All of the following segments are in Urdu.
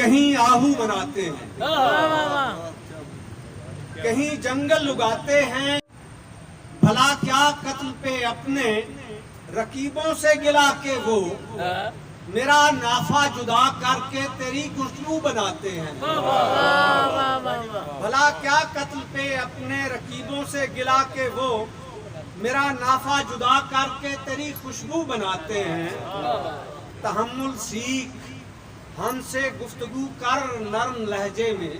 کہیں آہو بناتے ہیں، کہیں جنگل اگاتے ہیں، بھلا کیا قتل پہ اپنے رقیبوں سے گلا کے وہ میرا نافع جدا کر کے تیری گفتگو بناتے ہیں۔ بھلا کیا قتل پہ اپنے رقیبوں سے گلا کے وہ میرا نافع جدا کر کے تیری خوشبو بناتے ہیں۔ تحمل سیکھ ہم سے گفتگو کر نرم لہجے میں،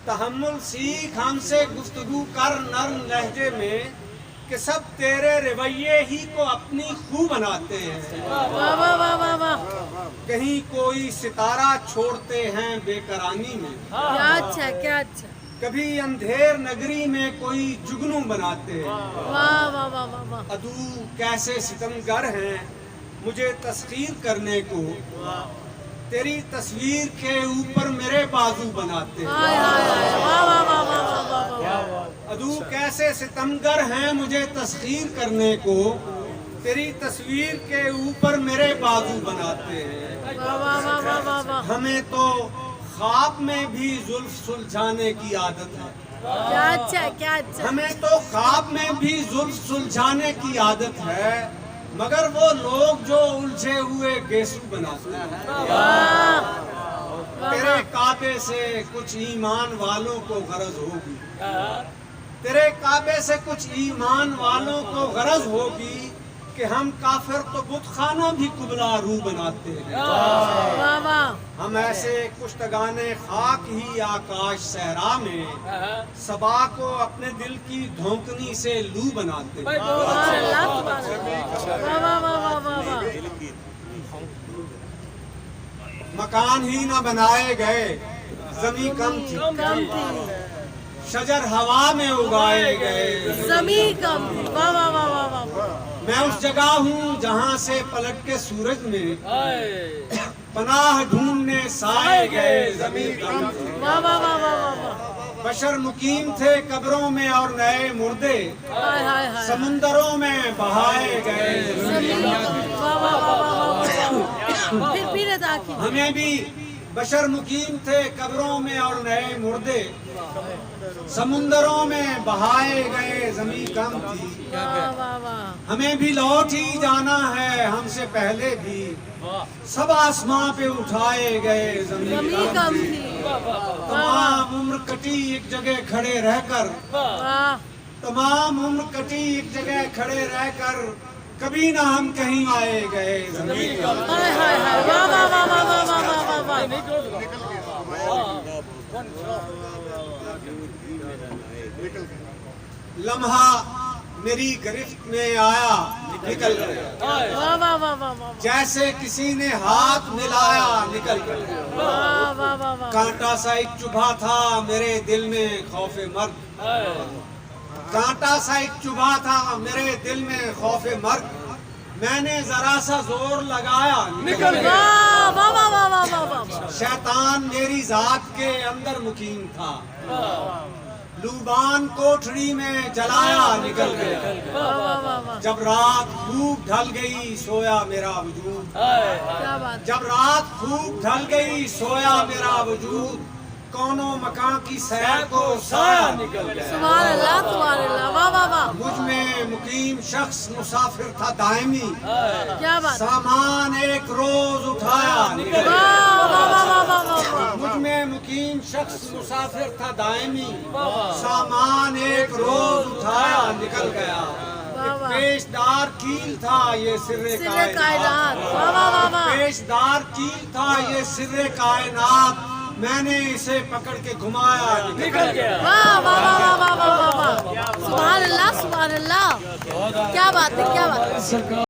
تحمل سیکھ ہم سے گفتگو کر نرم لہجے میں، کہ سب تیرے رویے ہی کو اپنی خو بناتے ہیں۔ کہیں کوئی ستارہ چھوڑتے ہیں بے قرانی میں، کیا اچھا کیا اچھا، کبھی اندھیر نگری میں کوئی جگنو بناتے ہیں۔ واہ واہ واہ واہ واہ، عدو کیسے ستمگر ہیں مجھے تسخیر کرنے کو، تیری تصویر کے اوپر میرے بازو بناتے ہیں۔ ہائے ہائے ہائے، واہ واہ واہ واہ واہ واہ واہ، عدو کیسے ستمگر ہیں مجھے تسخیر کرنے کو، تیری تصویر کے اوپر میرے بازو بناتے ہیں۔ واہ واہ واہ واہ واہ واہ، ہمیں تو خواب میں بھی زلف سلجھانے کی عادت ہے، کیا اچھا کیا اچھا، ہمیں تو خواب میں بھی زلف سلجھانے کی عادت ہے، مگر وہ لوگ جو الجھے ہوئے گیسو بناتے ہیں۔ واہ تیرے کعبے سے کچھ ایمان والوں کو غرض ہوگی، تیرے کعبے سے کچھ ایمان والوں کو غرض ہوگی، کہ ہم کافر تو بت خانہ بھی قبلہ رو بناتے ہیں۔ واہ واہ، ہم ایسے کشتگان خاک ہی آکاش صحرا میں، صبا کو اپنے دل کی دھونکنی سے لو بناتے ہیں۔ سبحان اللہ سبحان اللہ، واہ واہ واہ واہ واہ واہ، مکان ہی نہ بنائے گئے زمیں کم تھی، کم تھی، شجر ہوا میں اگائے گئے، زمین کم تھی، واہ واہ واہ واہ واہ واہ، میں اس جگہ ہوں جہاں سے پلٹ کے سورج میں پناہ ڈھونڈنے سائے گئے، زمین کم تھی۔ واہ واہ واہ واہ واہ واہ، بشر مقیم تھے قبروں میں اور نئے مردے ہائے ہائے ہائے، سمندروں میں بہائے گئے، زمین کم تھی۔ واہ واہ واہ واہ واہ واہ، پھر ادا کی، ہمیں بھی بشر مقیم تھے قبروں میں اور نئے مردے سمندروں میں بہائے گئے، زمین کم تھی۔ واہ واہ واہ، ہمیں بھی لوٹ ہی جانا ہے ہم سے پہلے بھی، سب آسماں پہ اٹھائے گئے، زمین زمین کم کم تھی۔ تھی، تمام عمر کٹی ایک جگہ کھڑے رہ کر، واہ، تمام عمر کٹی ایک جگہ کھڑے رہ کر، کبھی نہ ہم کہیں آئے گئے، زمین کم تھی۔ ہائے ہائے ہائے، واہ واہ واہ واہ واہ واہ واہ واہ، لمحہ میری گرفت میں آیا نکل گیا، واہ واہ واہ واہ واہ، جیسے کسی نے ہاتھ ملایا نکل گیا۔ واہ واہ واہ واہ، کانٹا سا ایک چبھا تھا میرے دل میں خوف مرگ، کانٹا سا ایک چبھا تھا میرے دل میں خوف مرگ، میں نے ذرا سا زور لگایا نکل گیا۔ واہ واہ واہ واہ واہ واہ واہ، شیطان میری ذات کے اندر مقیم تھا، لوبان کوٹھڑی میں جلایا نکل گیا۔ واہ واہ واہ واہ، جب رات خوب ڈھل گئی سویا میرا وجود، کیا بات، جب رات خوب ڈھل گئی سویا میرا وجود، کونوں مکان کی سیر کو سایہ نکل گیا۔ سبحان اللہ سبحان اللہ، واہ واہ واہ، مجھ میں مقیم شخص مسافر تھا دائمی، کیا بات، سامان ایک روز اٹھایا نکل گیا۔ واہ واہ واہ واہ واہ واہ واہ، مجھ میں مقیم شخص مسافر تھا دائمی، سامان ایک روز اٹھایا نکل گیا۔ واہ واہ، پیشدار کیل تھا یہ سر سر کائنات، کائنات، واہ واہ واہ واہ، پیشدار کیل تھا یہ سر کائنات، میں نے اسے پکڑ کے گھمایا نکل گیا۔ واہ واہ واہ واہ واہ واہ واہ، سبحان اللہ سبحان اللہ، کیا بات ہے کیا بات ہے۔